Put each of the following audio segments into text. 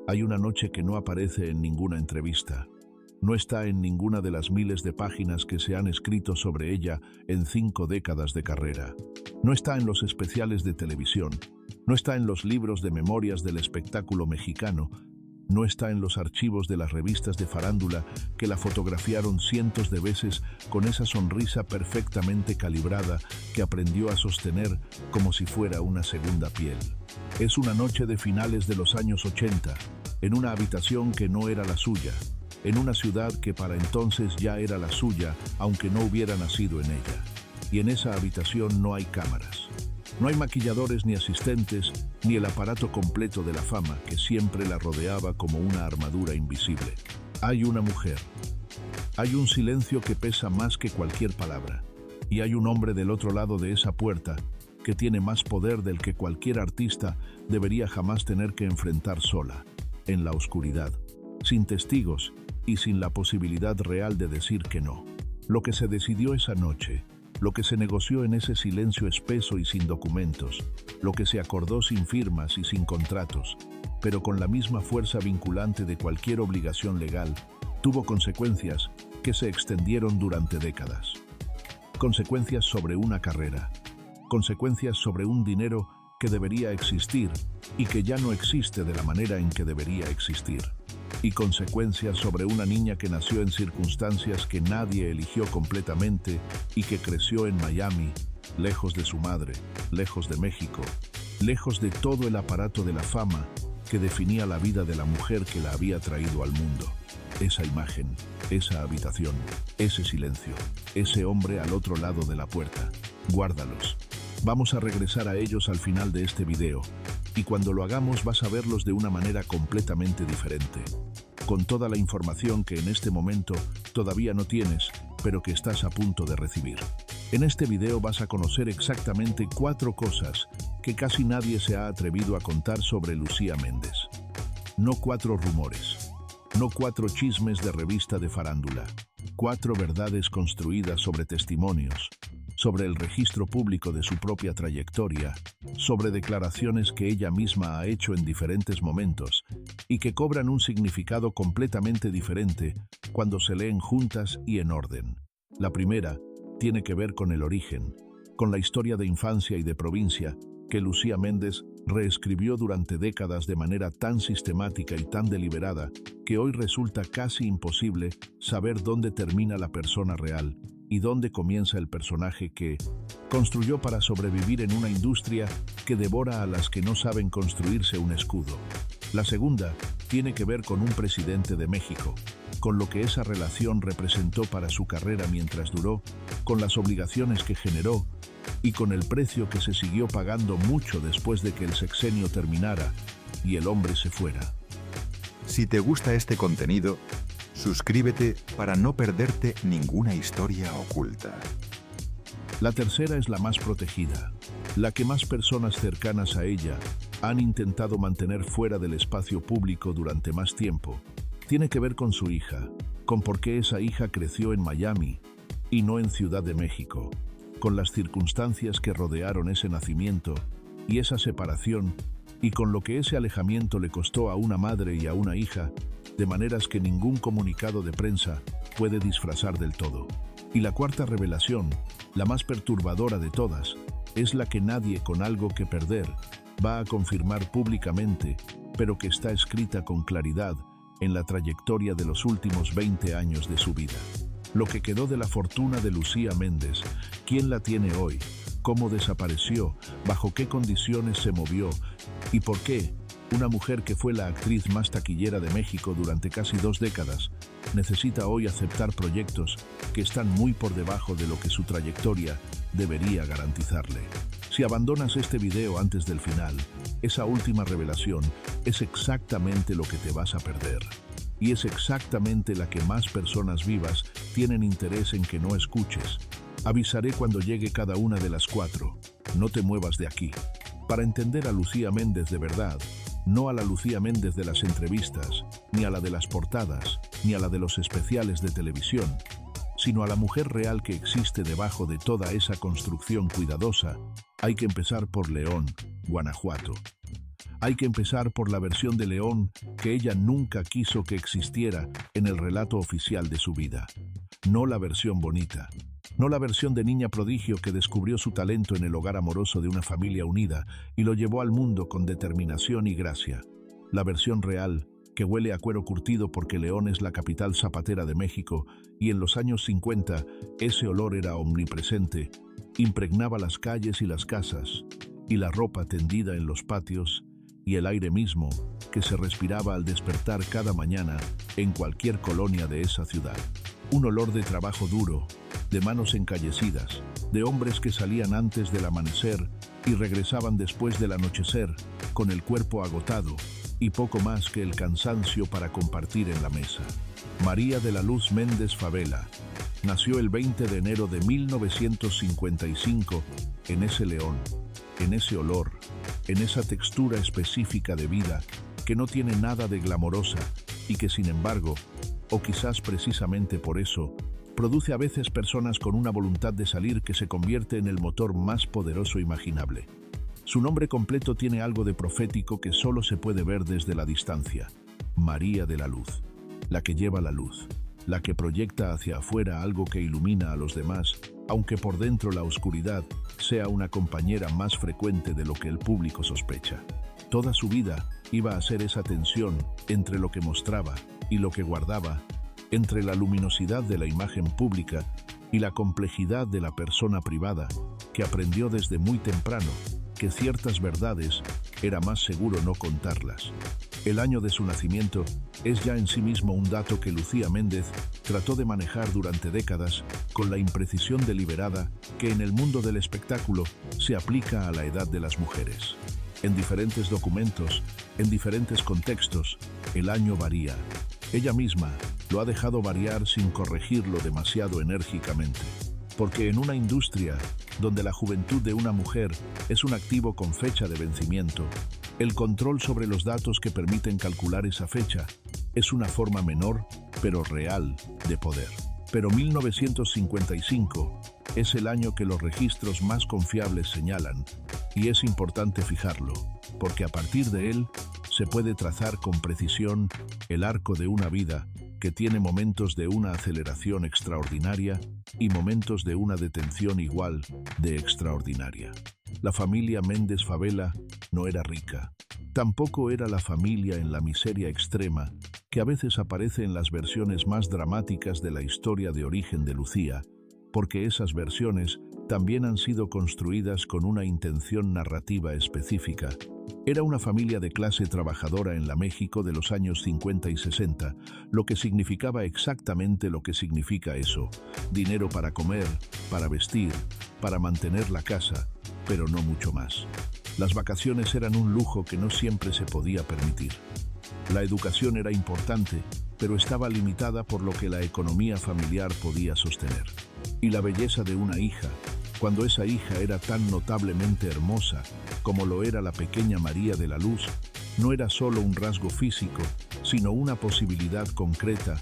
Hay una noche que no aparece en ninguna entrevista. No está en ninguna de las miles de páginas que se han escrito sobre ella en 5 décadas de carrera. No está en los especiales de televisión. No está en los libros de memorias del espectáculo mexicano. No está en los archivos de las revistas de farándula que la fotografiaron cientos de veces con esa sonrisa perfectamente calibrada que aprendió a sostener como si fuera una segunda piel. Es una noche de finales de los años 80, en una habitación que no era la suya, en una ciudad que para entonces ya era la suya, aunque no hubiera nacido en ella. Y en esa habitación no hay cámaras. No hay maquilladores ni asistentes, ni el aparato completo de la fama que siempre la rodeaba como una armadura invisible. Hay una mujer. Hay un silencio que pesa más que cualquier palabra. Y hay un hombre del otro lado de esa puerta que tiene más poder del que cualquier artista debería jamás tener que enfrentar sola, en la oscuridad, sin testigos y sin la posibilidad real de decir que no. Lo que se decidió esa noche, lo que se negoció en ese silencio espeso y sin documentos, lo que se acordó sin firmas y sin contratos, pero con la misma fuerza vinculante de cualquier obligación legal, tuvo consecuencias que se extendieron durante décadas. Consecuencias sobre una carrera, consecuencias sobre un dinero que debería existir y que ya no existe de la manera en que debería existir, y consecuencias sobre una niña que nació en circunstancias que nadie eligió completamente y que creció en Miami, lejos de su madre, lejos de México, lejos de todo el aparato de la fama que definía la vida de la mujer que la había traído al mundo. Esa imagen, esa habitación, ese silencio, ese hombre al otro lado de la puerta. Guárdalos. Vamos a regresar a ellos al final de este video, y cuando lo hagamos vas a verlos de una manera completamente diferente, con toda la información que en este momento todavía no tienes, pero que estás a punto de recibir. En este video vas a conocer exactamente 4 cosas que casi nadie se ha atrevido a contar sobre Lucía Méndez. No 4 rumores, no 4 chismes de revista de farándula, 4 verdades construidas sobre testimonios, sobre el registro público de su propia trayectoria, sobre declaraciones que ella misma ha hecho en diferentes momentos y que cobran un significado completamente diferente cuando se leen juntas y en orden. La primera tiene que ver con el origen, con la historia de infancia y de provincia que Lucía Méndez reescribió durante décadas de manera tan sistemática y tan deliberada que hoy resulta casi imposible saber dónde termina la persona real y dónde comienza el personaje que construyó para sobrevivir en una industria que devora a las que no saben construirse un escudo. La segunda tiene que ver con un presidente de México, con lo que esa relación representó para su carrera mientras duró, con las obligaciones que generó y con el precio que se siguió pagando mucho después de que el sexenio terminara y el hombre se fuera. Si te gusta este contenido, suscríbete para no perderte ninguna historia oculta. La tercera es la más protegida, la que más personas cercanas a ella han intentado mantener fuera del espacio público durante más tiempo. Tiene que ver con su hija, con por qué esa hija creció en Miami y no en Ciudad de México, con las circunstancias que rodearon ese nacimiento y esa separación, y con lo que ese alejamiento le costó a una madre y a una hija, de maneras que ningún comunicado de prensa puede disfrazar del todo. Y la cuarta revelación, la más perturbadora de todas, es la que nadie con algo que perder va a confirmar públicamente, pero que está escrita con claridad en la trayectoria de los últimos 20 años de su vida. Lo que quedó de la fortuna de Lucía Méndez, quién la tiene hoy, cómo desapareció, bajo qué condiciones se movió y por qué una mujer que fue la actriz más taquillera de México durante casi 2 décadas necesita hoy aceptar proyectos que están muy por debajo de lo que su trayectoria debería garantizarle. Si abandonas este video antes del final, esa última revelación es exactamente lo que te vas a perder. Y es exactamente la que más personas vivas tienen interés en que no escuches. Avisaré cuando llegue cada una de las 4. No te muevas de aquí. Para entender a Lucía Méndez de verdad, no a la Lucía Méndez de las entrevistas, ni a la de las portadas, ni a la de los especiales de televisión, sino a la mujer real que existe debajo de toda esa construcción cuidadosa, hay que empezar por León, Guanajuato. Hay que empezar por la versión de León que ella nunca quiso que existiera en el relato oficial de su vida. No la versión bonita, no la versión de niña prodigio que descubrió su talento en el hogar amoroso de una familia unida y lo llevó al mundo con determinación y gracia. La versión real, que huele a cuero curtido porque León es la capital zapatera de México y en los años 50 ese olor era omnipresente, impregnaba las calles y las casas, y la ropa tendida en los patios, y el aire mismo que se respiraba al despertar cada mañana en cualquier colonia de esa ciudad. Un olor de trabajo duro, de manos encallecidas, de hombres que salían antes del amanecer y regresaban después del anochecer, con el cuerpo agotado y poco más que el cansancio para compartir en la mesa. María de la Luz Méndez Favela nació el 20 de enero de 1955 en ese León, en ese olor, en esa textura específica de vida que no tiene nada de glamorosa y que sin embargo, o quizás precisamente por eso, produce a veces personas con una voluntad de salir que se convierte en el motor más poderoso imaginable. Su nombre completo tiene algo de profético que solo se puede ver desde la distancia. María de la Luz, la que lleva la luz, la que proyecta hacia afuera algo que ilumina a los demás, aunque por dentro la oscuridad sea una compañera más frecuente de lo que el público sospecha. Toda su vida iba a ser esa tensión entre lo que mostraba y lo que guardaba, entre la luminosidad de la imagen pública y la complejidad de la persona privada, que aprendió desde muy temprano que ciertas verdades era más seguro no contarlas. El año de su nacimiento es ya en sí mismo un dato que Lucía Méndez trató de manejar durante décadas con la imprecisión deliberada que en el mundo del espectáculo se aplica a la edad de las mujeres. En diferentes documentos, en diferentes contextos, el año varía. Ella misma lo ha dejado variar sin corregirlo demasiado enérgicamente. Porque en una industria donde la juventud de una mujer es un activo con fecha de vencimiento, el control sobre los datos que permiten calcular esa fecha es una forma menor, pero real, de poder. Pero 1955 es el año que los registros más confiables señalan, y es importante fijarlo, porque a partir de él se puede trazar con precisión el arco de una vida que tiene momentos de una aceleración extraordinaria y momentos de una detención igual de extraordinaria. La familia Méndez Favela no era rica. Tampoco era la familia en la miseria extrema que a veces aparece en las versiones más dramáticas de la historia de origen de Lucía, porque esas versiones también han sido construidas con una intención narrativa específica. Era una familia de clase trabajadora en la México de los años 50 y 60, lo que significaba exactamente lo que significa eso: dinero para comer, para vestir, para mantener la casa, pero no mucho más. Las vacaciones eran un lujo que no siempre se podía permitir. La educación era importante, pero estaba limitada por lo que la economía familiar podía sostener. Y la belleza de una hija, cuando esa hija era tan notablemente hermosa como lo era la pequeña María de la Luz, no era solo un rasgo físico, sino una posibilidad concreta,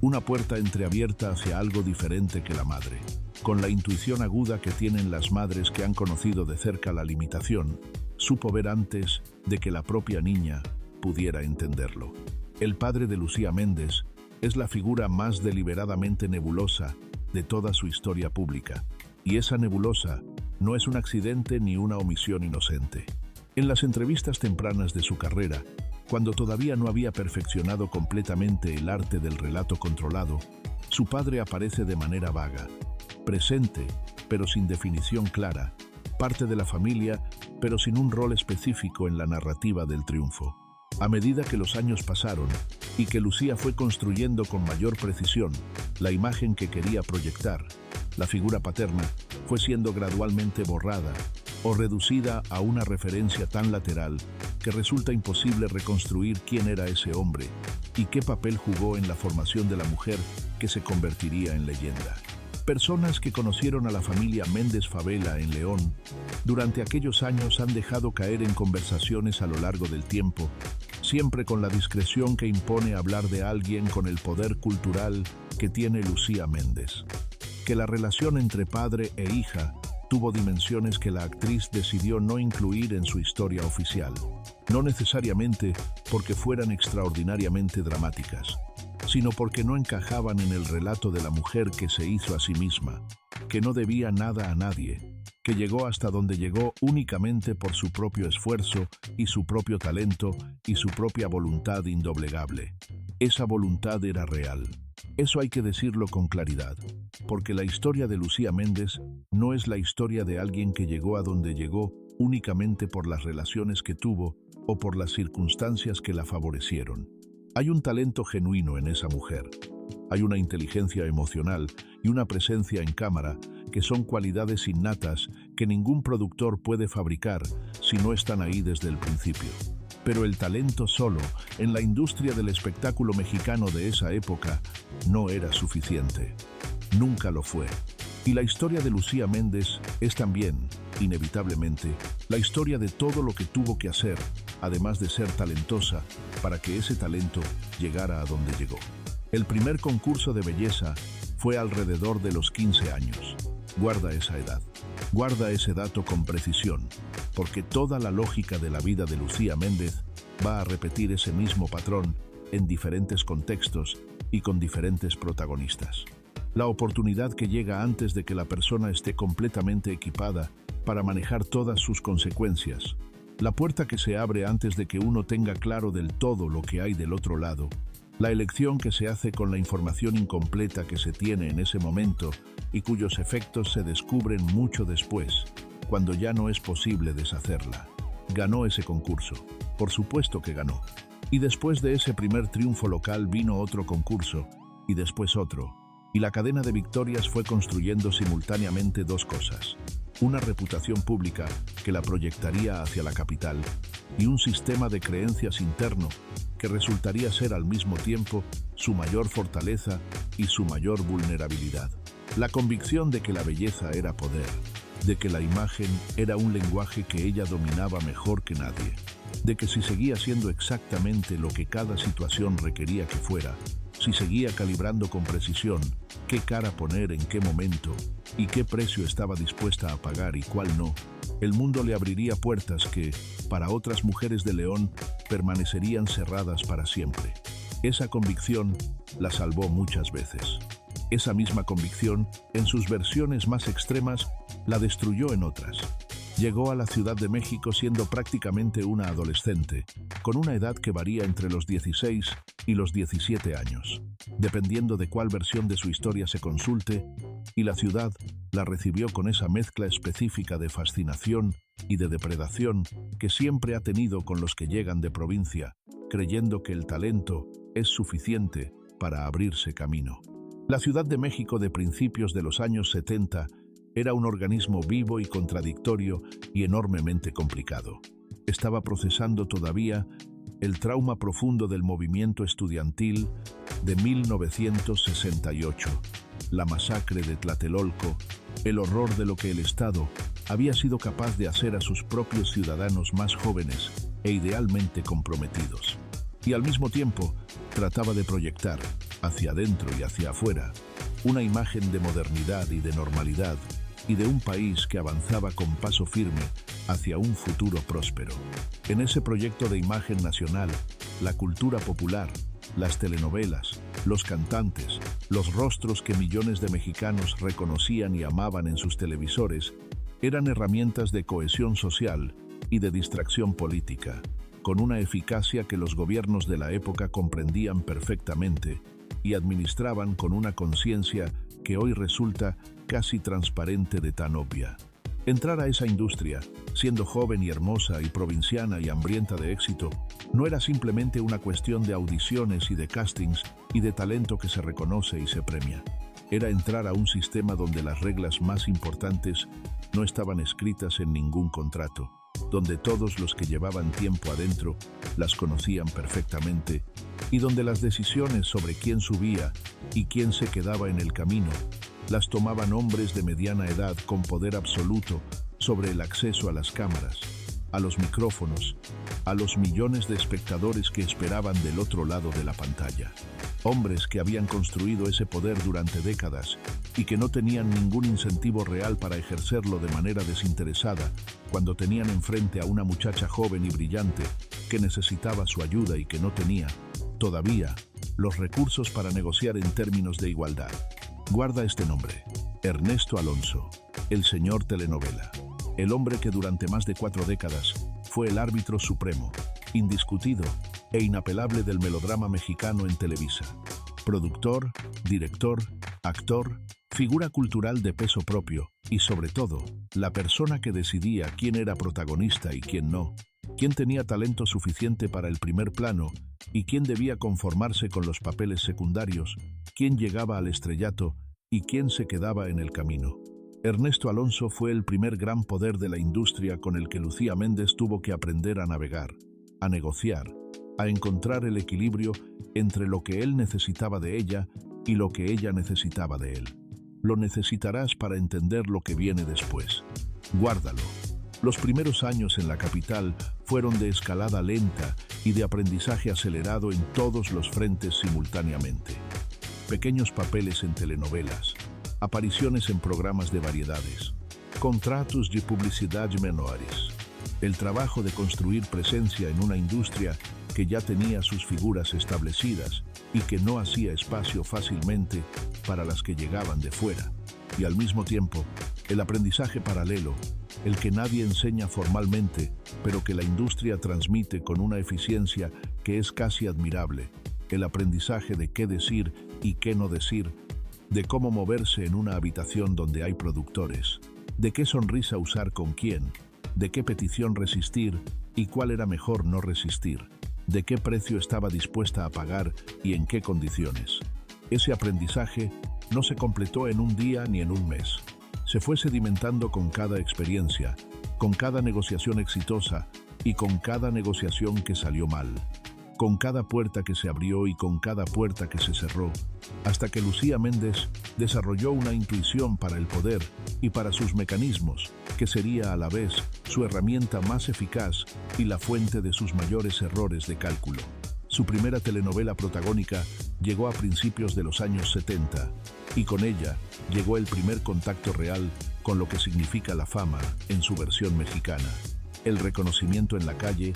una puerta entreabierta hacia algo diferente que la madre. Con la intuición aguda que tienen las madres que han conocido de cerca la limitación, supo ver antes de que la propia niña pudiera entenderlo. El padre de Lucía Méndez es la figura más deliberadamente nebulosa de toda su historia pública, y esa nebulosa no es un accidente ni una omisión inocente. En las entrevistas tempranas de su carrera, cuando todavía no había perfeccionado completamente el arte del relato controlado, su padre aparece de manera vaga, presente, pero sin definición clara, parte de la familia, pero sin un rol específico en la narrativa del triunfo. A medida que los años pasaron y que Lucía fue construyendo con mayor precisión la imagen que quería proyectar, la figura paterna fue siendo gradualmente borrada o reducida a una referencia tan lateral que resulta imposible reconstruir quién era ese hombre y qué papel jugó en la formación de la mujer que se convertiría en leyenda. Personas que conocieron a la familia Méndez Favela en León durante aquellos años han dejado caer en conversaciones a lo largo del tiempo, siempre con la discreción que impone hablar de alguien con el poder cultural que tiene Lucía Méndez, que la relación entre padre e hija tuvo dimensiones que la actriz decidió no incluir en su historia oficial, no necesariamente porque fueran extraordinariamente dramáticas, sino porque no encajaban en el relato de la mujer que se hizo a sí misma, que no debía nada a nadie, que llegó hasta donde llegó únicamente por su propio esfuerzo y su propio talento y su propia voluntad indoblegable. Esa voluntad era real. Eso hay que decirlo con claridad, porque la historia de Lucía Méndez no es la historia de alguien que llegó a donde llegó únicamente por las relaciones que tuvo o por las circunstancias que la favorecieron. Hay un talento genuino en esa mujer. Hay una inteligencia emocional y una presencia en cámara que son cualidades innatas que ningún productor puede fabricar si no están ahí desde el principio. Pero el talento solo, en la industria del espectáculo mexicano de esa época, no era suficiente. Nunca lo fue. Y la historia de Lucía Méndez es también, inevitablemente, la historia de todo lo que tuvo que hacer, además de ser talentosa, para que ese talento llegara a donde llegó. El primer concurso de belleza fue alrededor de los 15 años. Guarda esa edad. Guarda ese dato con precisión, porque toda la lógica de la vida de Lucía Méndez va a repetir ese mismo patrón en diferentes contextos y con diferentes protagonistas. La oportunidad que llega antes de que la persona esté completamente equipada para manejar todas sus consecuencias. La puerta que se abre antes de que uno tenga claro del todo lo que hay del otro lado. La elección que se hace con la información incompleta que se tiene en ese momento y cuyos efectos se descubren mucho después, cuando ya no es posible deshacerla. Ganó ese concurso. Por supuesto que ganó. Y después de ese primer triunfo local vino otro concurso, y después otro. Y la cadena de victorias fue construyendo simultáneamente dos cosas. Una reputación pública que la proyectaría hacia la capital y un sistema de creencias interno que resultaría ser al mismo tiempo su mayor fortaleza y su mayor vulnerabilidad. La convicción de que la belleza era poder, de que la imagen era un lenguaje que ella dominaba mejor que nadie, de que si seguía siendo exactamente lo que cada situación requería que fuera, si seguía calibrando con precisión qué cara poner en qué momento y qué precio estaba dispuesta a pagar y cuál no, el mundo le abriría puertas que, para otras mujeres de León, permanecerían cerradas para siempre. Esa convicción la salvó muchas veces. Esa misma convicción, en sus versiones más extremas, la destruyó en otras. Llegó a la Ciudad de México siendo prácticamente una adolescente, con una edad que varía entre los 16 y los 17 años, dependiendo de cuál versión de su historia se consulte, y la ciudad la recibió con esa mezcla específica de fascinación y de depredación que siempre ha tenido con los que llegan de provincia, creyendo que el talento es suficiente para abrirse camino. La Ciudad de México de principios de los años 70 era un organismo vivo y contradictorio y enormemente complicado. Estaba procesando todavía el trauma profundo del movimiento estudiantil de 1968, la masacre de Tlatelolco, el horror de lo que el Estado había sido capaz de hacer a sus propios ciudadanos más jóvenes e idealmente comprometidos. Y al mismo tiempo trataba de proyectar, hacia adentro y hacia afuera, una imagen de modernidad y de normalidad y de un país que avanzaba con paso firme hacia un futuro próspero. En ese proyecto de imagen nacional, la cultura popular, las telenovelas, los cantantes, los rostros que millones de mexicanos reconocían y amaban en sus televisores, eran herramientas de cohesión social y de distracción política, con una eficacia que los gobiernos de la época comprendían perfectamente y administraban con una conciencia que hoy resulta casi transparente de tan obvia. Entrar a esa industria, siendo joven y hermosa y provinciana y hambrienta de éxito, no era simplemente una cuestión de audiciones y de castings y de talento que se reconoce y se premia. Era entrar a un sistema donde las reglas más importantes no estaban escritas en ningún contrato, donde todos los que llevaban tiempo adentro las conocían perfectamente y donde las decisiones sobre quién subía y quién se quedaba en el camino las tomaban hombres de mediana edad con poder absoluto sobre el acceso a las cámaras, a los micrófonos, a los millones de espectadores que esperaban del otro lado de la pantalla. Hombres que habían construido ese poder durante décadas y que no tenían ningún incentivo real para ejercerlo de manera desinteresada cuando tenían enfrente a una muchacha joven y brillante que necesitaba su ayuda y que no tenía, todavía, los recursos para negociar en términos de igualdad. Guarda este nombre: Ernesto Alonso, el señor telenovela. El hombre que durante más de 4 décadas fue el árbitro supremo, indiscutido e inapelable del melodrama mexicano en Televisa. Productor, director, actor, figura cultural de peso propio y, sobre todo, la persona que decidía quién era protagonista y quién no, quién tenía talento suficiente para el primer plano y quién debía conformarse con los papeles secundarios, quién llegaba al estrellato y quién se quedaba en el camino. Ernesto Alonso fue el primer gran poder de la industria con el que Lucía Méndez tuvo que aprender a navegar, a negociar, a encontrar el equilibrio entre lo que él necesitaba de ella y lo que ella necesitaba de él. Lo necesitarás para entender lo que viene después. Guárdalo. Los primeros años en la capital fueron de escalada lenta y de aprendizaje acelerado en todos los frentes simultáneamente. Pequeños papeles en telenovelas, apariciones en programas de variedades, contratos de publicidad menores. El trabajo de construir presencia en una industria que ya tenía sus figuras establecidas y que no hacía espacio fácilmente para las que llegaban de fuera. Y al mismo tiempo, el aprendizaje paralelo, el que nadie enseña formalmente, pero que la industria transmite con una eficiencia que es casi admirable. El aprendizaje de qué decir y qué no decir, de cómo moverse en una habitación donde hay productores, de qué sonrisa usar con quién, de qué petición resistir y cuál era mejor no resistir, de qué precio estaba dispuesta a pagar y en qué condiciones. Ese aprendizaje no se completó en un día ni en un mes. Se fue sedimentando con cada experiencia, con cada negociación exitosa y con cada negociación que salió mal, con cada puerta que se abrió y con cada puerta que se cerró, hasta que Lucía Méndez desarrolló una intuición para el poder y para sus mecanismos, que sería a la vez su herramienta más eficaz y la fuente de sus mayores errores de cálculo. Su primera telenovela protagónica llegó a principios de los años 70 y con ella llegó el primer contacto real con lo que significa la fama en su versión mexicana. El reconocimiento en la calle,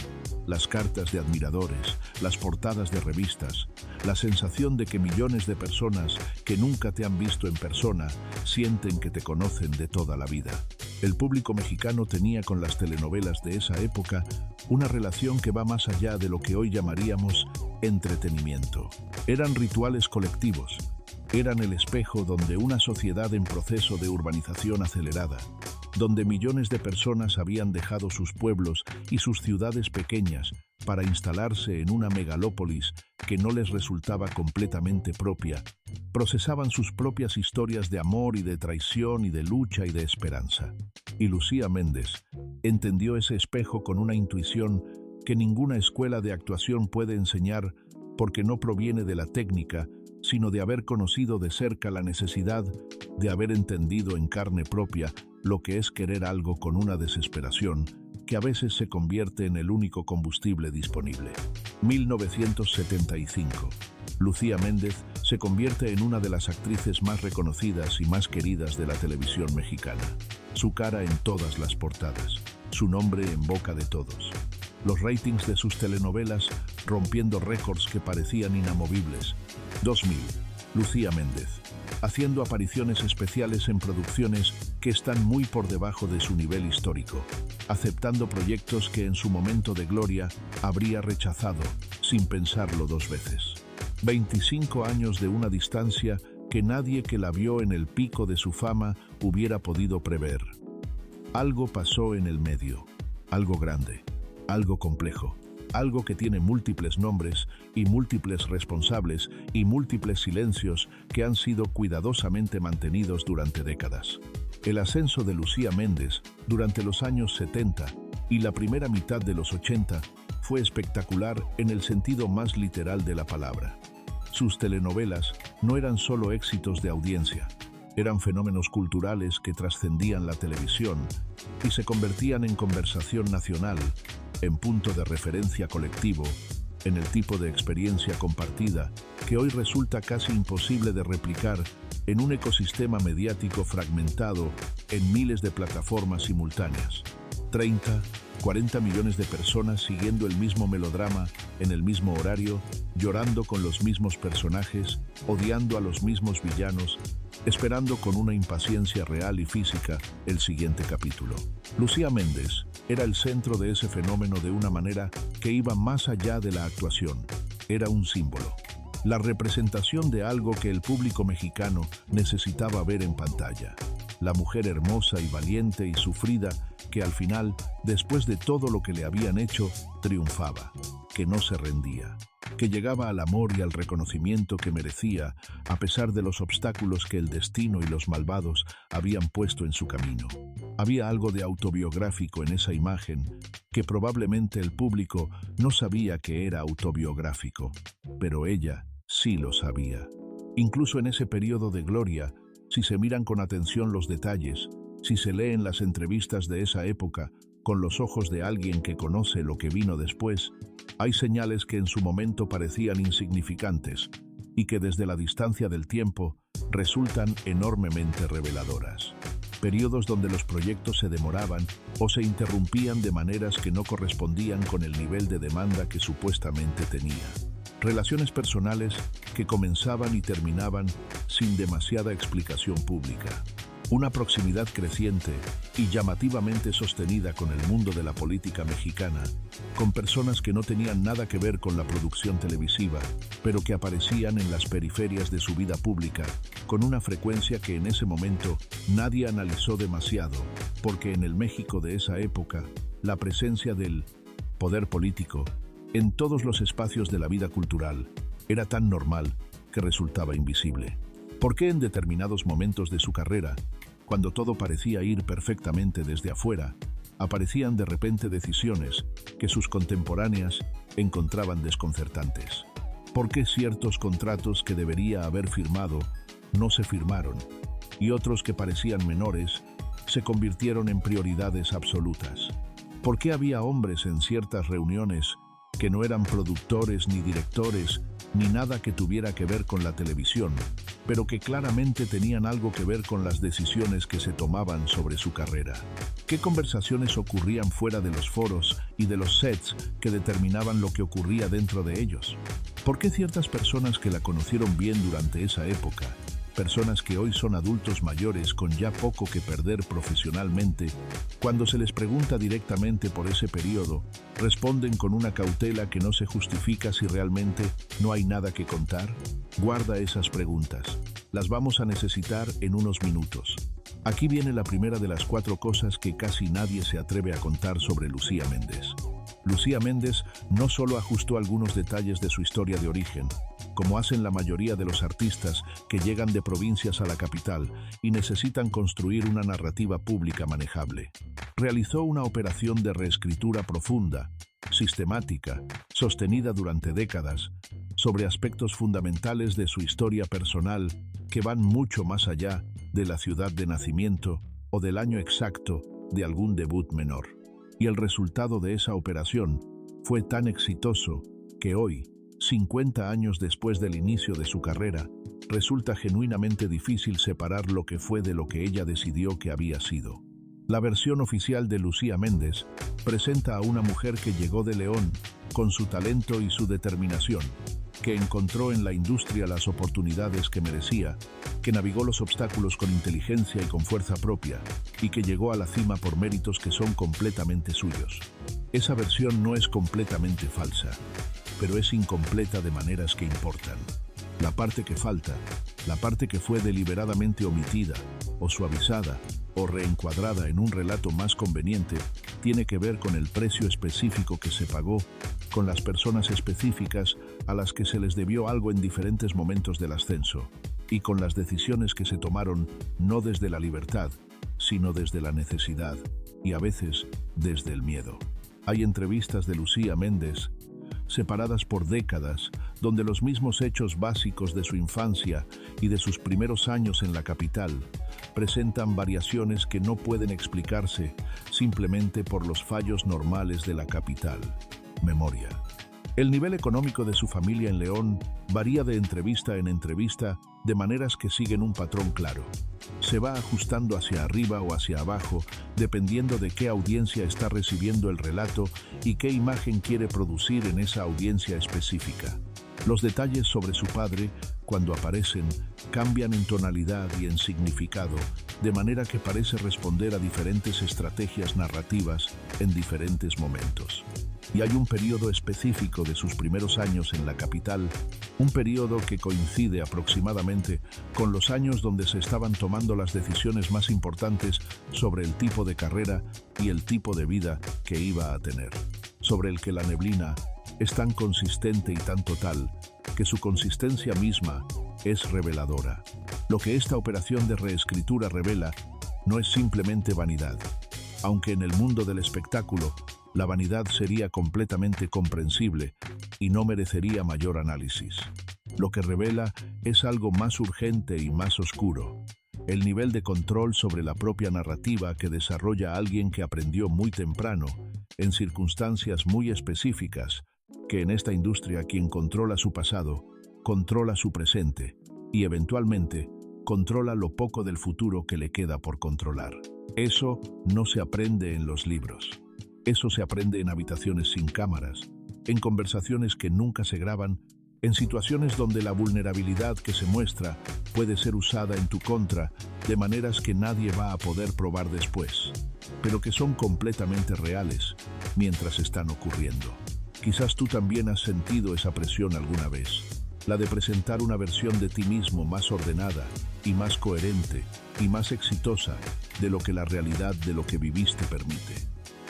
las cartas de admiradores, las portadas de revistas, la sensación de que millones de personas que nunca te han visto en persona sienten que te conocen de toda la vida. El público mexicano tenía con las telenovelas de esa época una relación que va más allá de lo que hoy llamaríamos entretenimiento. Eran rituales colectivos, eran el espejo donde una sociedad en proceso de urbanización acelerada, donde millones de personas habían dejado sus pueblos y sus ciudades pequeñas para instalarse en una megalópolis que no les resultaba completamente propia, procesaban sus propias historias de amor y de traición y de lucha y de esperanza. Y Lucía Méndez entendió ese espejo con una intuición que ninguna escuela de actuación puede enseñar porque no proviene de la técnica, sino de haber conocido de cerca la necesidad, de haber entendido en carne propia lo que es querer algo con una desesperación que a veces se convierte en el único combustible disponible. 1975. Lucía Méndez se convierte en una de las actrices más reconocidas y más queridas de la televisión mexicana. Su cara en todas las portadas, su nombre en boca de todos. Los ratings de sus telenovelas rompiendo récords que parecían inamovibles. 2000. Lucía Méndez, haciendo apariciones especiales en producciones que están muy por debajo de su nivel histórico, aceptando proyectos que en su momento de gloria habría rechazado, sin pensarlo 2 veces. 25 años de una distancia que nadie que la vio en el pico de su fama hubiera podido prever. Algo pasó en el medio, algo grande, algo complejo, algo que tiene múltiples nombres y múltiples responsables y múltiples silencios que han sido cuidadosamente mantenidos durante décadas. El ascenso de Lucía Méndez durante los años 70 y la primera mitad de los 80 fue espectacular en el sentido más literal de la palabra. Sus telenovelas no eran solo éxitos de audiencia, Eran fenómenos culturales que trascendían la televisión y se convertían en conversación nacional, en punto de referencia colectivo, en el tipo de experiencia compartida que hoy resulta casi imposible de replicar en un ecosistema mediático fragmentado en miles de plataformas simultáneas. 30, 40 millones de personas siguiendo el mismo melodrama en el mismo horario, llorando con los mismos personajes, odiando a los mismos villanos, esperando con una impaciencia real y física el siguiente capítulo. Lucía Méndez era el centro de ese fenómeno de una manera que iba más allá de la actuación. Era un símbolo, la representación de algo que el público mexicano necesitaba ver en pantalla. La mujer hermosa y valiente y sufrida que al final, después de todo lo que le habían hecho, triunfaba, que no se rendía, que llegaba al amor y al reconocimiento que merecía a pesar de los obstáculos que el destino y los malvados habían puesto en su camino. Había algo de autobiográfico en esa imagen que probablemente el público no sabía que era autobiográfico, pero ella sí lo sabía. Incluso en ese periodo de gloria, si se miran con atención los detalles, si se leen las entrevistas de esa época con los ojos de alguien que conoce lo que vino después, hay señales que en su momento parecían insignificantes y que desde la distancia del tiempo resultan enormemente reveladoras. Periodos donde los proyectos se demoraban o se interrumpían de maneras que no correspondían con el nivel de demanda que supuestamente tenía. Relaciones personales que comenzaban y terminaban sin demasiada explicación pública. Una proximidad creciente y llamativamente sostenida con el mundo de la política mexicana, con personas que no tenían nada que ver con la producción televisiva, pero que aparecían en las periferias de su vida pública, con una frecuencia que en ese momento nadie analizó demasiado, porque en el México de esa época, la presencia del poder político en todos los espacios de la vida cultural era tan normal que resultaba invisible. ¿Por qué en determinados momentos de su carrera, cuando todo parecía ir perfectamente desde afuera, aparecían de repente decisiones que sus contemporáneas encontraban desconcertantes? ¿Por qué ciertos contratos que debería haber firmado no se firmaron y otros que parecían menores se convirtieron en prioridades absolutas? ¿Por qué había hombres en ciertas reuniones que no eran productores ni directores ni nada que tuviera que ver con la televisión, pero que claramente tenían algo que ver con las decisiones que se tomaban sobre su carrera? ¿Qué conversaciones ocurrían fuera de los foros y de los sets que determinaban lo que ocurría dentro de ellos? ¿Por qué ciertas personas que la conocieron bien durante esa época, personas que hoy son adultos mayores con ya poco que perder profesionalmente, cuando se les pregunta directamente por ese periodo, responden con una cautela que no se justifica si realmente no hay nada que contar? Guarda esas preguntas. Las vamos a necesitar en unos minutos. Aquí viene la primera de las 4 cosas que casi nadie se atreve a contar sobre Lucía Méndez. Lucía Méndez no solo ajustó algunos detalles de su historia de origen, como hacen la mayoría de los artistas que llegan de provincias a la capital y necesitan construir una narrativa pública manejable. Realizó una operación de reescritura profunda, sistemática, sostenida durante décadas, sobre aspectos fundamentales de su historia personal que van mucho más allá de la ciudad de nacimiento o del año exacto de algún debut menor. Y el resultado de esa operación fue tan exitoso que hoy, 50 años después del inicio de su carrera, resulta genuinamente difícil separar lo que fue de lo que ella decidió que había sido. La versión oficial de Lucía Méndez presenta a una mujer que llegó de León con su talento y su determinación, que encontró en la industria las oportunidades que merecía, que navegó los obstáculos con inteligencia y con fuerza propia, y que llegó a la cima por méritos que son completamente suyos. Esa versión no es completamente falsa, pero es incompleta de maneras que importan. La parte que falta, la parte que fue deliberadamente omitida, o suavizada, o reencuadrada en un relato más conveniente, tiene que ver con el precio específico que se pagó, con las personas específicas a las que se les debió algo en diferentes momentos del ascenso, y con las decisiones que se tomaron no desde la libertad, sino desde la necesidad, y a veces desde el miedo. Hay entrevistas de Lucía Méndez separadas por décadas, donde los mismos hechos básicos de su infancia y de sus primeros años en la capital presentan variaciones que no pueden explicarse simplemente por los fallos normales de la capital. Memoria. El nivel económico de su familia en León varía de entrevista en entrevista de maneras que siguen un patrón claro. Se va ajustando hacia arriba o hacia abajo dependiendo de qué audiencia está recibiendo el relato y qué imagen quiere producir en esa audiencia específica. Los detalles sobre su padre, cuando aparecen, cambian en tonalidad y en significado, de manera que parece responder a diferentes estrategias narrativas en diferentes momentos. Y hay un periodo específico de sus primeros años en la capital, un periodo que coincide aproximadamente con los años donde se estaban tomando las decisiones más importantes sobre el tipo de carrera y el tipo de vida que iba a tener, sobre el que la neblina es tan consistente y tan total que su consistencia misma es reveladora. Lo que esta operación de reescritura revela no es simplemente vanidad, aunque en el mundo del espectáculo la vanidad sería completamente comprensible y no merecería mayor análisis. Lo que revela es algo más urgente y más oscuro: el nivel de control sobre la propia narrativa que desarrolla alguien que aprendió muy temprano, en circunstancias muy específicas, que en esta industria quien controla su pasado, controla su presente y eventualmente controla lo poco del futuro que le queda por controlar. Eso no se aprende en los libros. Eso se aprende en habitaciones sin cámaras, en conversaciones que nunca se graban, en situaciones donde la vulnerabilidad que se muestra puede ser usada en tu contra de maneras que nadie va a poder probar después, pero que son completamente reales mientras están ocurriendo. Quizás tú también has sentido esa presión alguna vez, la de presentar una versión de ti mismo más ordenada y más coherente y más exitosa de lo que la realidad de lo que viviste permite.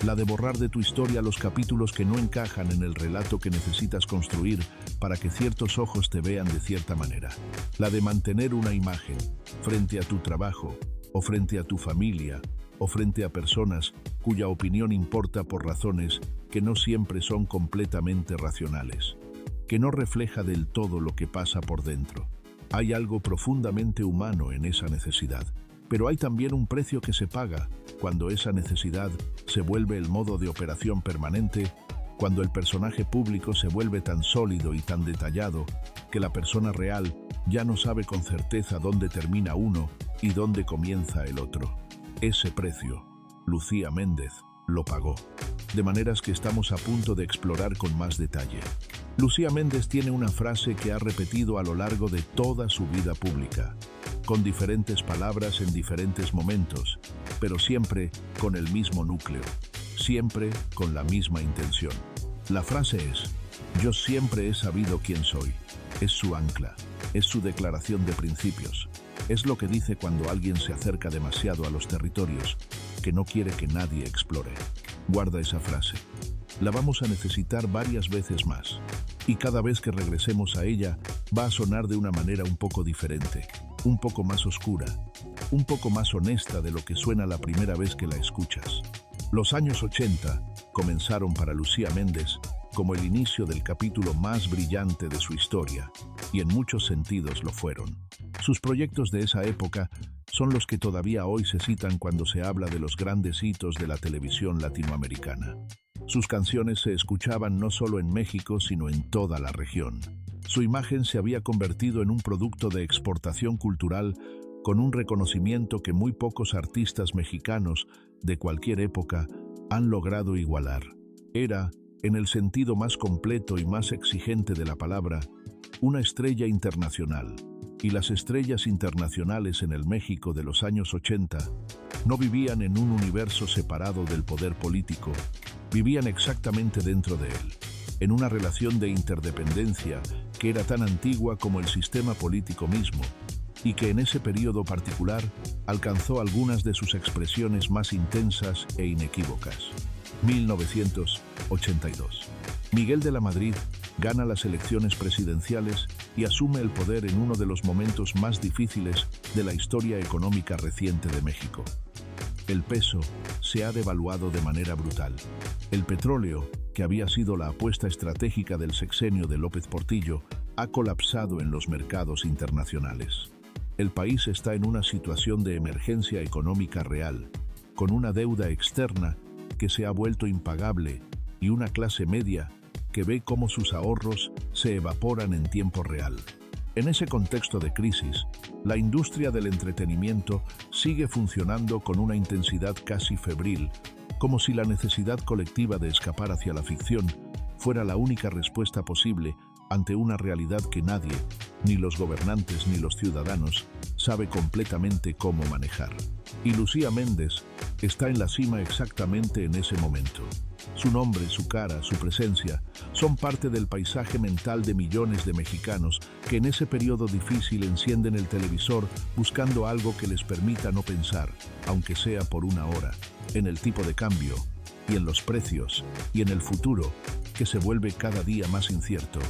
La de borrar de tu historia los capítulos que no encajan en el relato que necesitas construir para que ciertos ojos te vean de cierta manera. La de mantener una imagen frente a tu trabajo, o frente a tu familia, o frente a personas cuya opinión importa por razones que no siempre son completamente racionales, que no refleja del todo lo que pasa por dentro. Hay algo profundamente humano en esa necesidad, pero hay también un precio que se paga cuando esa necesidad se vuelve el modo de operación permanente, cuando el personaje público se vuelve tan sólido y tan detallado que la persona real ya no sabe con certeza dónde termina uno y dónde comienza el otro. Ese precio, Lucía Méndez lo pagó, de maneras que estamos a punto de explorar con más detalle. Lucía Méndez tiene una frase que ha repetido a lo largo de toda su vida pública, con diferentes palabras en diferentes momentos, pero siempre con el mismo núcleo, siempre con la misma intención. La frase es: yo siempre he sabido quién soy. Es su ancla, es su declaración de principios. Es lo que dice cuando alguien se acerca demasiado a los territorios que no quiere que nadie explore. Guarda esa frase. La vamos a necesitar varias veces más, y cada vez que regresemos a ella va a sonar de una manera un poco diferente, un poco más oscura, un poco más honesta de lo que suena la primera vez que la escuchas. Los años 80 comenzaron para Lucía Méndez como el inicio del capítulo más brillante de su historia, y en muchos sentidos lo fueron. Sus proyectos de esa época son los que todavía hoy se citan cuando se habla de los grandes hitos de la televisión latinoamericana. Sus canciones se escuchaban no solo en México, sino en toda la región. Su imagen se había convertido en un producto de exportación cultural con un reconocimiento que muy pocos artistas mexicanos de cualquier época han logrado igualar. Era, en el sentido más completo y más exigente de la palabra, una estrella internacional. Y las estrellas internacionales en el México de los años 80 no vivían en un universo separado del poder político, vivían exactamente dentro de él, en una relación de interdependencia que era tan antigua como el sistema político mismo, y que en ese periodo particular alcanzó algunas de sus expresiones más intensas e inequívocas. 1982. Miguel de la Madrid gana las elecciones presidenciales y asume el poder en uno de los momentos más difíciles de la historia económica reciente de México. El peso se ha devaluado de manera brutal. El petróleo que había sido la apuesta estratégica del sexenio de López Portillo, ha colapsado en los mercados internacionales. El país está en una situación de emergencia económica real, con una deuda externa que se ha vuelto impagable y una clase media que ve cómo sus ahorros se evaporan en tiempo real. En ese contexto de crisis, la industria del entretenimiento sigue funcionando con una intensidad casi febril, como si la necesidad colectiva de escapar hacia la ficción fuera la única respuesta posible ante una realidad que nadie, ni los gobernantes ni los ciudadanos, sabe completamente cómo manejar. Y Lucía Méndez está en la cima exactamente en ese momento. Su nombre, su cara, su presencia son parte del paisaje mental de millones de mexicanos que en ese periodo difícil encienden el televisor buscando algo que les permita no pensar, aunque sea por una hora, en el tipo de cambio, y en los precios, y en el futuro, que se vuelve cada día más incierto.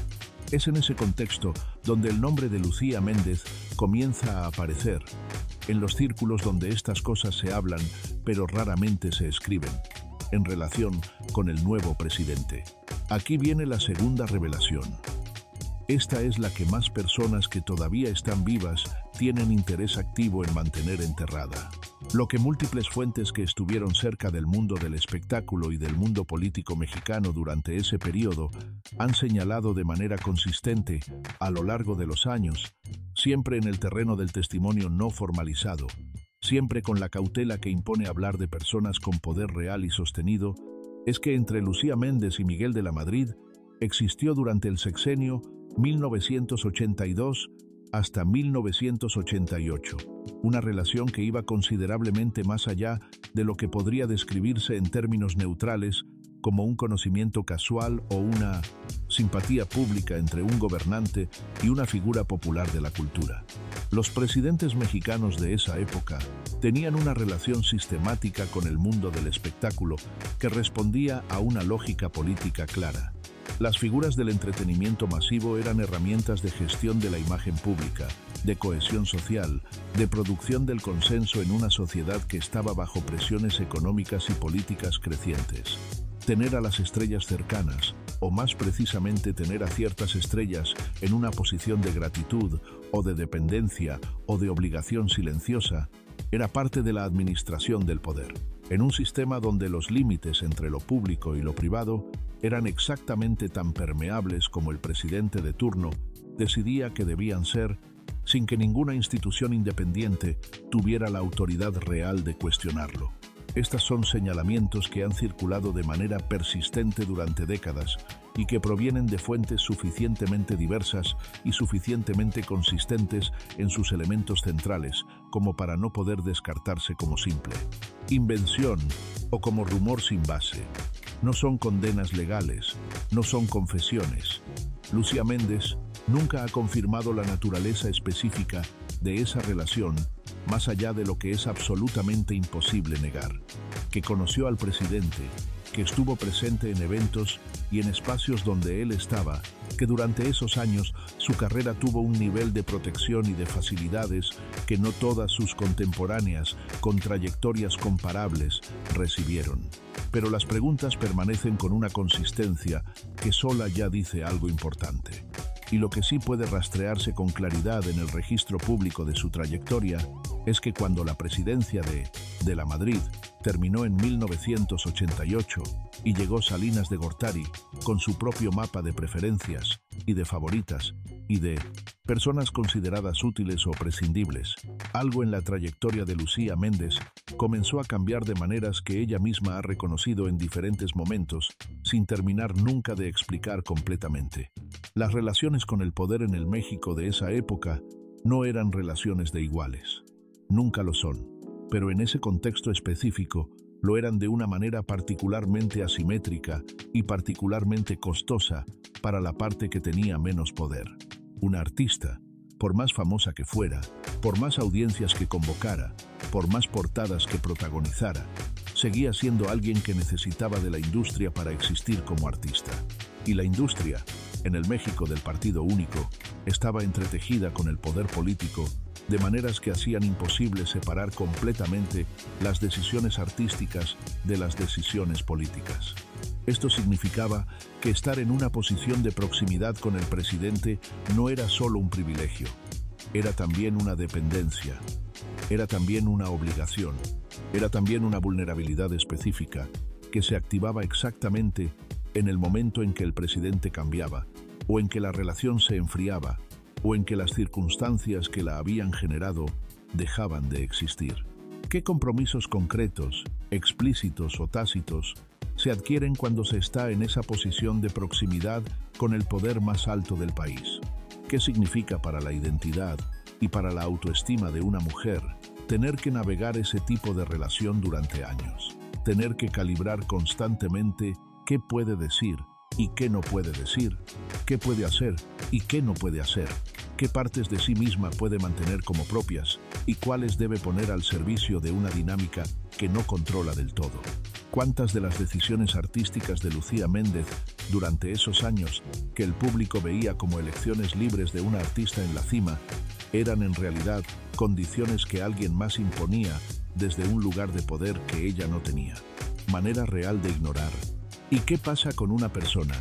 Es en ese contexto donde el nombre de Lucía Méndez comienza a aparecer, en los círculos donde estas cosas se hablan, pero raramente se escriben, en relación con el nuevo presidente. Aquí viene la segunda revelación. Esta es la que más personas que todavía están vivas tienen interés activo en mantener enterrada. Lo que múltiples fuentes que estuvieron cerca del mundo del espectáculo y del mundo político mexicano durante ese periodo han señalado de manera consistente a lo largo de los años, siempre en el terreno del testimonio no formalizado, siempre con la cautela que impone hablar de personas con poder real y sostenido, es que entre Lucía Méndez y Miguel de la Madrid existió durante el sexenio 1982 hasta 1988, una relación que iba considerablemente más allá de lo que podría describirse en términos neutrales como un conocimiento casual o una simpatía pública entre un gobernante y una figura popular de la cultura. Los presidentes mexicanos de esa época tenían una relación sistemática con el mundo del espectáculo que respondía a una lógica política clara. Las figuras del entretenimiento masivo eran herramientas de gestión de la imagen pública, de cohesión social, de producción del consenso en una sociedad que estaba bajo presiones económicas y políticas crecientes. Tener a las estrellas cercanas, o más precisamente tener a ciertas estrellas en una posición de gratitud o de dependencia o de obligación silenciosa, era parte de la administración del poder, en un sistema donde los límites entre lo público y lo privado eran exactamente tan permeables como el presidente de turno decidía que debían ser, sin que ninguna institución independiente tuviera la autoridad real de cuestionarlo. Estos son señalamientos que han circulado de manera persistente durante décadas y que provienen de fuentes suficientemente diversas y suficientemente consistentes en sus elementos centrales como para no poder descartarse como simple invención o como rumor sin base. No son condenas legales, no son confesiones. Lucía Méndez nunca ha confirmado la naturaleza específica de esa relación, más allá de lo que es absolutamente imposible negar, que conoció al presidente, que estuvo presente en eventos y en espacios donde él estaba, que durante esos años su carrera tuvo un nivel de protección y de facilidades que no todas sus contemporáneas con trayectorias comparables recibieron. Pero las preguntas permanecen con una consistencia que sola ya dice algo importante. Y lo que sí puede rastrearse con claridad en el registro público de su trayectoria es que cuando la presidencia de la Madrid terminó en 1988 y llegó Salinas de Gortari con su propio mapa de preferencias y de favoritas y de personas consideradas útiles o prescindibles, algo en la trayectoria de Lucía Méndez comenzó a cambiar de maneras que ella misma ha reconocido en diferentes momentos, sin terminar nunca de explicar completamente. Las relaciones con el poder en el México de esa época no eran relaciones de iguales. Nunca lo son, pero en ese contexto específico lo eran de una manera particularmente asimétrica y particularmente costosa para la parte que tenía menos poder. Una artista, por más famosa que fuera, por más audiencias que convocara, por más portadas que protagonizara, seguía siendo alguien que necesitaba de la industria para existir como artista. Y la industria, en el México del Partido Único, estaba entretejida con el poder político de maneras que hacían imposible separar completamente las decisiones artísticas de las decisiones políticas. Esto significaba que estar en una posición de proximidad con el presidente no era solo un privilegio, era también una dependencia, era también una obligación, era también una vulnerabilidad específica que se activaba exactamente en el momento en que el presidente cambiaba, o en que la relación se enfriaba, o en que las circunstancias que la habían generado dejaban de existir. ¿Qué compromisos concretos, explícitos o tácitos, se adquieren cuando se está en esa posición de proximidad con el poder más alto del país? ¿Qué significa para la identidad y para la autoestima de una mujer tener que navegar ese tipo de relación durante años? Tener que calibrar constantemente qué puede decir y qué no puede decir, qué puede hacer y qué no puede hacer, qué partes de sí misma puede mantener como propias y cuáles debe poner al servicio de una dinámica que no controla del todo. ¿Cuántas de las decisiones artísticas de Lucía Méndez durante esos años que el público veía como elecciones libres de una artista en la cima eran en realidad condiciones que alguien más imponía desde un lugar de poder que ella no tenía? Manera real de ignorar. ¿Y qué pasa con una persona,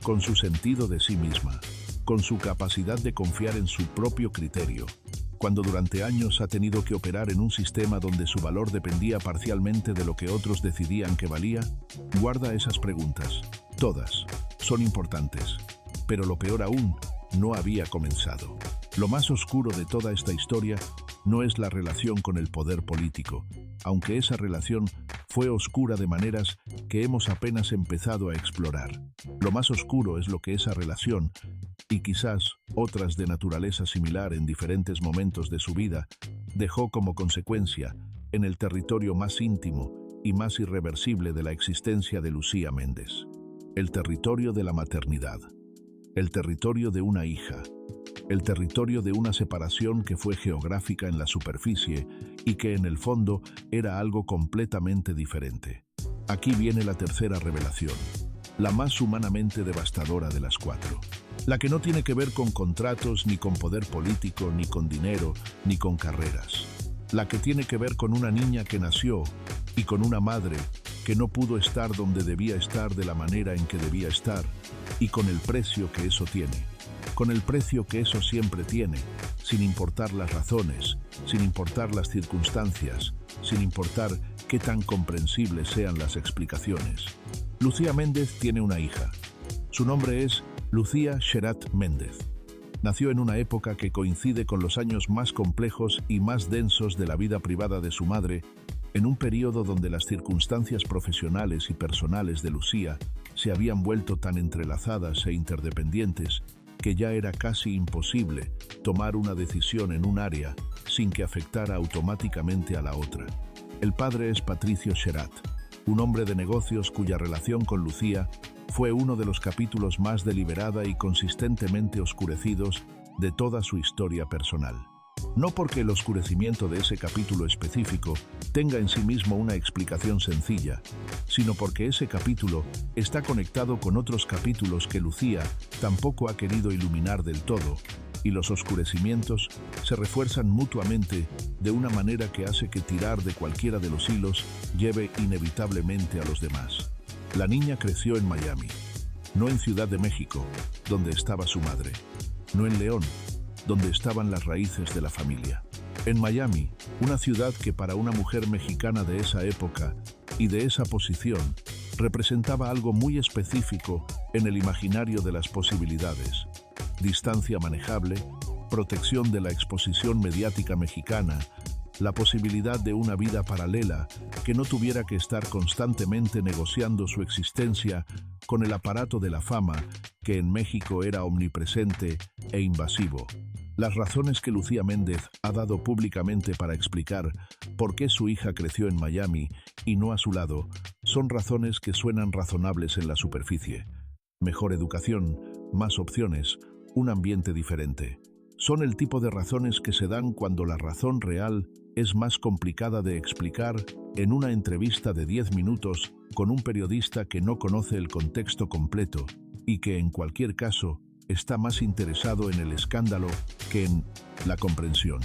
con su sentido de sí misma, con su capacidad de confiar en su propio criterio, cuando durante años ha tenido que operar en un sistema donde su valor dependía parcialmente de lo que otros decidían que valía? Guarda esas preguntas. Todas son importantes, pero lo peor aún no había comenzado. Lo más oscuro de toda esta historia no es la relación con el poder político, aunque esa relación fue oscura de maneras que hemos apenas empezado a explorar. Lo más oscuro es lo que esa relación, y quizás otras de naturaleza similar en diferentes momentos de su vida, dejó como consecuencia en el territorio más íntimo y más irreversible de la existencia de Lucía Méndez. El territorio de la maternidad, el territorio de una hija, el territorio de una separación que fue geográfica en la superficie y que en el fondo era algo completamente diferente. Aquí viene la tercera revelación, la más humanamente devastadora de las cuatro. La que no tiene que ver con contratos, ni con poder político, ni con dinero, ni con carreras. La que tiene que ver con una niña que nació y con una madre que no pudo estar donde debía estar de la manera en que debía estar, y con el precio que eso tiene. Con el precio que eso siempre tiene, sin importar las razones, sin importar las circunstancias, sin importar qué tan comprensibles sean las explicaciones. Lucía Méndez tiene una hija. Su nombre es Lucía Sherat Méndez. Nació en una época que coincide con los años más complejos y más densos de la vida privada de su madre, en un periodo donde las circunstancias profesionales y personales de Lucía se habían vuelto tan entrelazadas e interdependientes que ya era casi imposible tomar una decisión en un área sin que afectara automáticamente a la otra. El padre es Patricio Sherat, un hombre de negocios cuya relación con Lucía fue uno de los capítulos más deliberada y consistentemente oscurecidos de toda su historia personal. No porque el oscurecimiento de ese capítulo específico tenga en sí mismo una explicación sencilla, sino porque ese capítulo está conectado con otros capítulos que Lucía tampoco ha querido iluminar del todo, y los oscurecimientos se refuerzan mutuamente de una manera que hace que tirar de cualquiera de los hilos lleve inevitablemente a los demás. La niña creció en Miami, no en Ciudad de México, donde estaba su madre, no en León, donde estaban las raíces de la familia. En Miami, una ciudad que para una mujer mexicana de esa época y de esa posición representaba algo muy específico en el imaginario de las posibilidades: distancia manejable, protección de la exposición mediática mexicana, la posibilidad de una vida paralela que no tuviera que estar constantemente negociando su existencia con el aparato de la fama que en México era omnipresente e invasivo. Las razones que Lucía Méndez ha dado públicamente para explicar por qué su hija creció en Miami y no a su lado son razones que suenan razonables en la superficie. Mejor educación, más opciones, un ambiente diferente. Son el tipo de razones que se dan cuando la razón real es más complicada de explicar en una entrevista de 10 minutos con un periodista que no conoce el contexto completo y que, en cualquier caso, está más interesado en el escándalo que en la comprensión.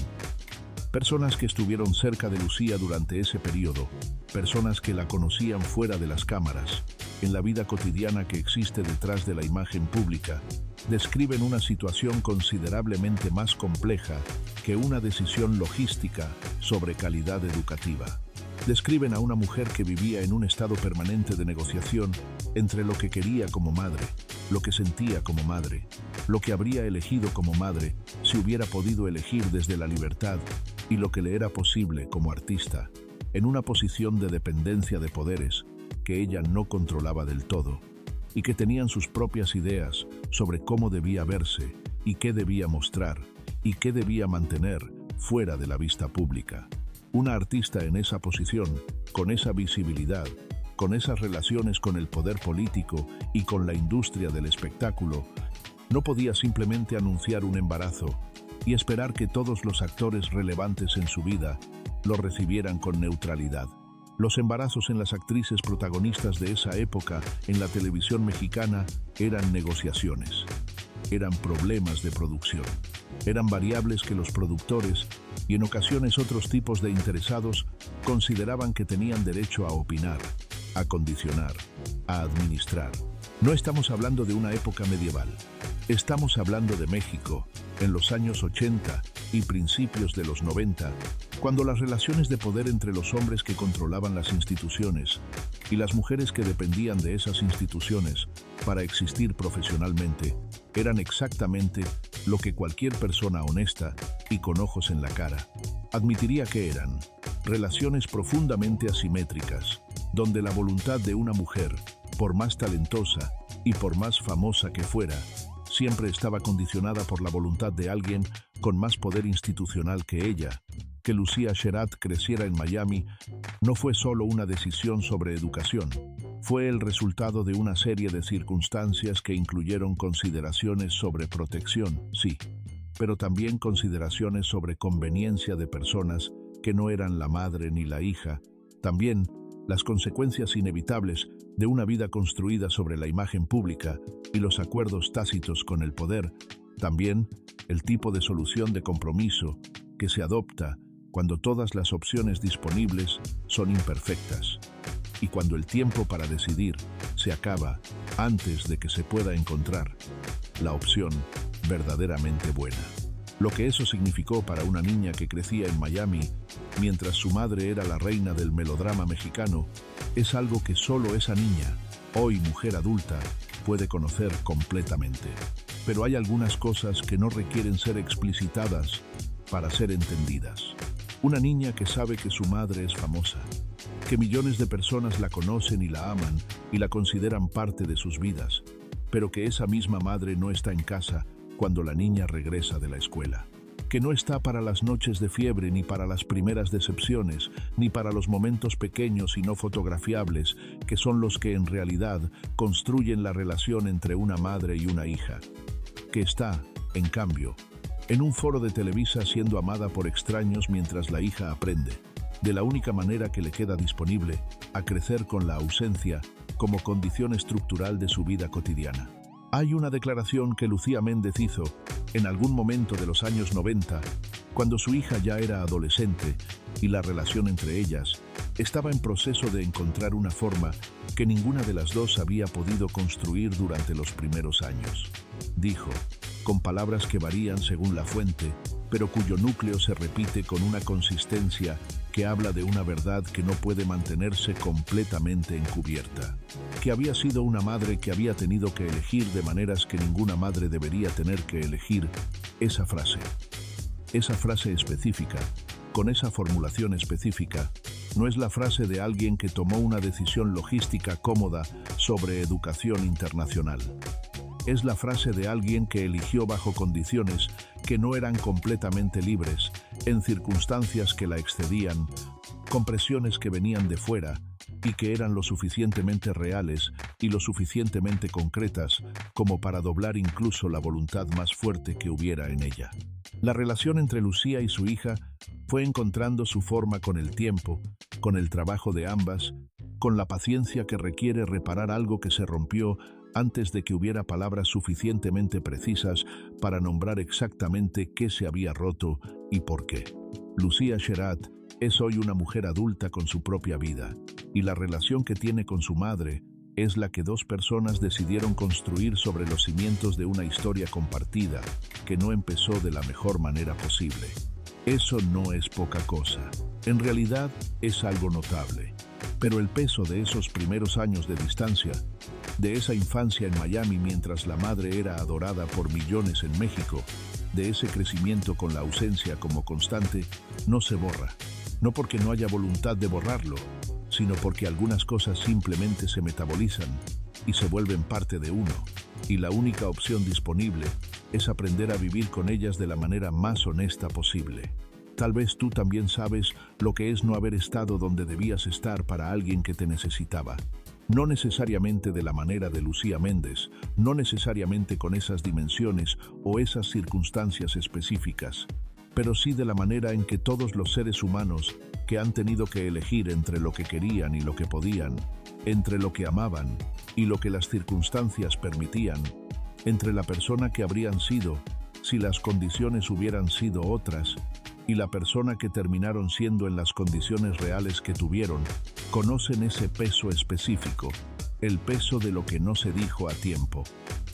Personas que estuvieron cerca de Lucía durante ese periodo, personas que la conocían fuera de las cámaras, en la vida cotidiana que existe detrás de la imagen pública, describen una situación considerablemente más compleja que una decisión logística sobre calidad educativa. Describen a una mujer que vivía en un estado permanente de negociación entre lo que quería como madre, lo que sentía como madre, lo que habría elegido como madre si hubiera podido elegir desde la libertad y lo que le era posible como artista, en una posición de dependencia de poderes que ella no controlaba del todo y que tenían sus propias ideas sobre cómo debía verse y qué debía mostrar y qué debía mantener fuera de la vista pública. Una artista en esa posición, con esa visibilidad, con esas relaciones con el poder político y con la industria del espectáculo, no podía simplemente anunciar un embarazo y esperar que todos los actores relevantes en su vida lo recibieran con neutralidad. Los embarazos en las actrices protagonistas de esa época en la televisión mexicana eran negociaciones, eran problemas de producción, eran variables que los productores y en ocasiones otros tipos de interesados consideraban que tenían derecho a opinar, a condicionar, a administrar. No estamos hablando de una época medieval, estamos hablando de México, en los años 80 y principios de los 90, cuando las relaciones de poder entre los hombres que controlaban las instituciones y las mujeres que dependían de esas instituciones para existir profesionalmente eran exactamente lo que cualquier persona honesta y con ojos en la cara admitiría que eran: relaciones profundamente asimétricas, donde la voluntad de una mujer, por más talentosa y por más famosa que fuera, siempre estaba condicionada por la voluntad de alguien con más poder institucional que ella. Que Lucía Sherratt creciera en Miami no fue solo una decisión sobre educación, fue el resultado de una serie de circunstancias que incluyeron consideraciones sobre protección, sí, pero también consideraciones sobre conveniencia de personas que no eran la madre ni la hija, también las consecuencias inevitables de una vida construida sobre la imagen pública y los acuerdos tácitos con el poder, también el tipo de solución de compromiso que se adopta cuando todas las opciones disponibles son imperfectas y cuando el tiempo para decidir se acaba antes de que se pueda encontrar la opción verdaderamente buena. Lo que eso significó para una niña que crecía en Miami mientras su madre era la reina del melodrama mexicano es algo que solo esa niña, hoy mujer adulta, puede conocer completamente. Pero hay algunas cosas que no requieren ser explicitadas para ser entendidas. Una niña que sabe que su madre es famosa, que millones de personas la conocen y la aman y la consideran parte de sus vidas, pero que esa misma madre no está en casa cuando la niña regresa de la escuela, que no está para las noches de fiebre, ni para las primeras decepciones, ni para los momentos pequeños y no fotografiables, que son los que en realidad construyen la relación entre una madre y una hija, que está, en cambio, en un foro de Televisa siendo amada por extraños mientras la hija aprende, de la única manera que le queda disponible, a crecer con la ausencia como condición estructural de su vida cotidiana. Hay una declaración que Lucía Méndez hizo en algún momento de los años 90, cuando su hija ya era adolescente y la relación entre ellas estaba en proceso de encontrar una forma que ninguna de las dos había podido construir durante los primeros años. Dijo, con palabras que varían según la fuente, pero cuyo núcleo se repite con una consistencia que habla de una verdad que no puede mantenerse completamente encubierta, que había sido una madre que había tenido que elegir de maneras que ninguna madre debería tener que elegir. Esa frase específica, con esa formulación específica, no es la frase de alguien que tomó una decisión logística cómoda sobre educación internacional. Es la frase de alguien que eligió bajo condiciones que no eran completamente libres, en circunstancias que la excedían, con presiones que venían de fuera y que eran lo suficientemente reales y lo suficientemente concretas como para doblar incluso la voluntad más fuerte que hubiera en ella. La relación entre Lucía y su hija fue encontrando su forma con el tiempo, con el trabajo de ambas, con la paciencia que requiere reparar algo que se rompió antes de que hubiera palabras suficientemente precisas para nombrar exactamente qué se había roto y por qué. Lucía Sherat es hoy una mujer adulta con su propia vida, y la relación que tiene con su madre es la que dos personas decidieron construir sobre los cimientos de una historia compartida que no empezó de la mejor manera posible. Eso no es poca cosa. En realidad es algo notable. Pero el peso de esos primeros años de distancia, de esa infancia en Miami mientras la madre era adorada por millones en México, de ese crecimiento con la ausencia como constante, no se borra. No porque no haya voluntad de borrarlo, sino porque algunas cosas simplemente se metabolizan y se vuelven parte de uno, y la única opción disponible es aprender a vivir con ellas de la manera más honesta posible. Tal vez tú también sabes lo que es no haber estado donde debías estar para alguien que te necesitaba. No necesariamente de la manera de Lucía Méndez, no necesariamente con esas dimensiones o esas circunstancias específicas, pero sí de la manera en que todos los seres humanos que han tenido que elegir entre lo que querían y lo que podían, entre lo que amaban y lo que las circunstancias permitían, entre la persona que habrían sido si las condiciones hubieran sido otras y la persona que terminaron siendo en las condiciones reales que tuvieron, conocen ese peso específico, el peso de lo que no se dijo a tiempo,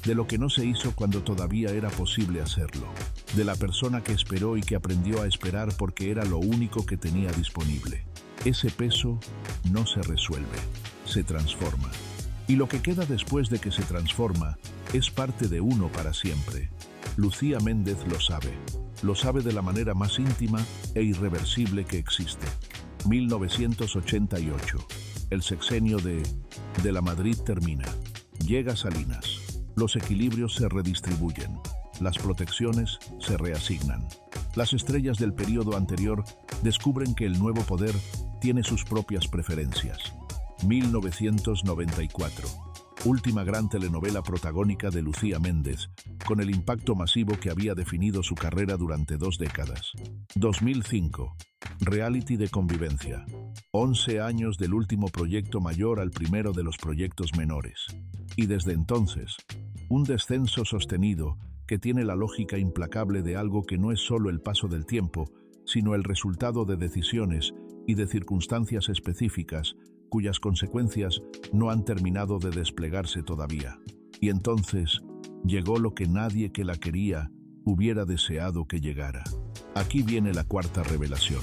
de lo que no se hizo cuando todavía era posible hacerlo, de la persona que esperó y que aprendió a esperar porque era lo único que tenía disponible. Ese peso no se resuelve, se transforma. Y lo que queda después de que se transforma es parte de uno para siempre. Lucía Méndez lo sabe de la manera más íntima e irreversible que existe. 1988, el sexenio de la Madrid termina. Llega Salinas. Los equilibrios se redistribuyen. Las protecciones se reasignan. Las estrellas del periodo anterior descubren que el nuevo poder tiene sus propias preferencias. 1994. Última gran telenovela protagónica de Lucía Méndez, con el impacto masivo que había definido su carrera durante 2 décadas. 2005. Reality de convivencia. 11 años del último proyecto mayor al primero de los proyectos menores. Y desde entonces, un descenso sostenido que tiene la lógica implacable de algo que no es solo el paso del tiempo, sino el resultado de decisiones y de circunstancias específicas cuyas consecuencias no han terminado de desplegarse todavía. Y entonces llegó lo que nadie que la quería hubiera deseado que llegara. Aquí viene la cuarta revelación,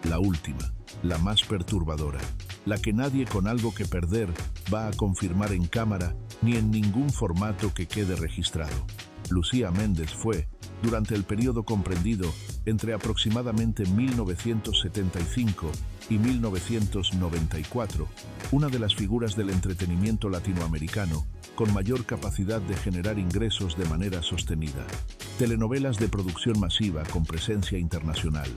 la última, la más perturbadora, la que nadie con algo que perder va a confirmar en cámara ni en ningún formato que quede registrado. Lucía Méndez fue, durante el periodo comprendido entre aproximadamente 1975 y 1994, una de las figuras del entretenimiento latinoamericano con mayor capacidad de generar ingresos de manera sostenida. Telenovelas de producción masiva con presencia internacional.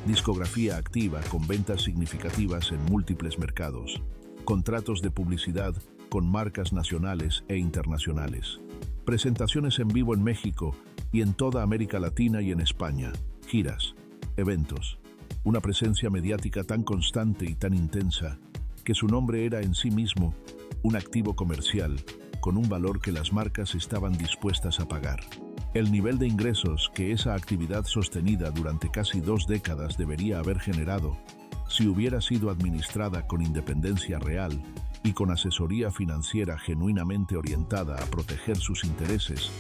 Discografía activa con ventas significativas en múltiples mercados. Contratos de publicidad con marcas nacionales e internacionales. Presentaciones en vivo en México y en toda América Latina y en España. Giras, eventos. Una presencia mediática tan constante y tan intensa que su nombre era en sí mismo un activo comercial con un valor que las marcas estaban dispuestas a pagar. El nivel de ingresos que esa actividad sostenida durante casi 2 décadas debería haber generado, si hubiera sido administrada con independencia real y con asesoría financiera genuinamente orientada a proteger sus intereses,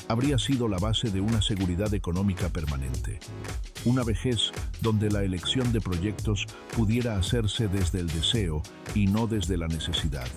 habría sido la base de una seguridad económica permanente. Una vejez donde la elección de proyectos pudiera hacerse desde el deseo y no desde la necesidad.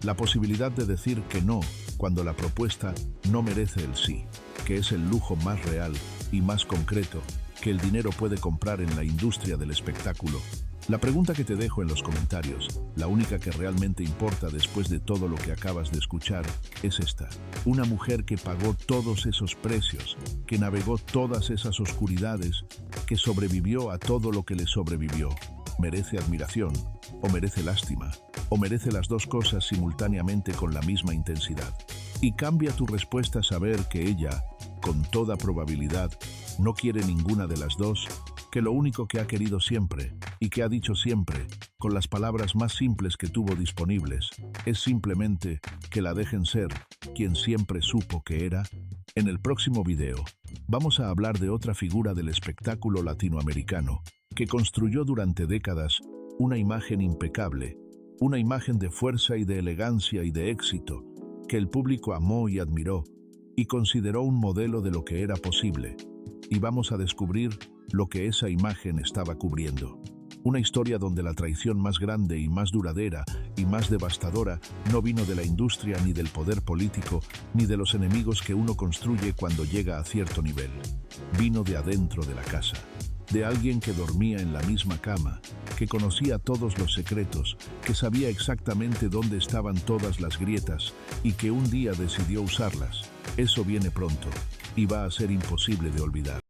La posibilidad de decir que no cuando la propuesta no merece el sí, que es el lujo más real y más concreto que el dinero puede comprar en la industria del espectáculo. La pregunta que te dejo en los comentarios, la única que realmente importa después de todo lo que acabas de escuchar, es esta. Una mujer que pagó todos esos precios, que navegó todas esas oscuridades, que sobrevivió a todo lo que le sobrevivió, ¿merece admiración o merece lástima? ¿O merece las dos cosas simultáneamente con la misma intensidad? Y cambia tu respuesta a saber que ella, con toda probabilidad, no quiere ninguna de las dos, que lo único que ha querido siempre, y que ha dicho siempre, con las palabras más simples que tuvo disponibles, es simplemente que la dejen ser quien siempre supo que era. En el próximo video, vamos a hablar de otra figura del espectáculo latinoamericano, que construyó durante décadas una imagen impecable, una imagen de fuerza y de elegancia y de éxito, que el público amó y admiró, y consideró un modelo de lo que era posible. Y vamos a descubrir lo que esa imagen estaba cubriendo. Una historia donde la traición más grande y más duradera y más devastadora no vino de la industria ni del poder político, ni de los enemigos que uno construye cuando llega a cierto nivel. Vino de adentro de la casa, de alguien que dormía en la misma cama, que conocía todos los secretos, que sabía exactamente dónde estaban todas las grietas y que un día decidió usarlas. Eso viene pronto y va a ser imposible de olvidar.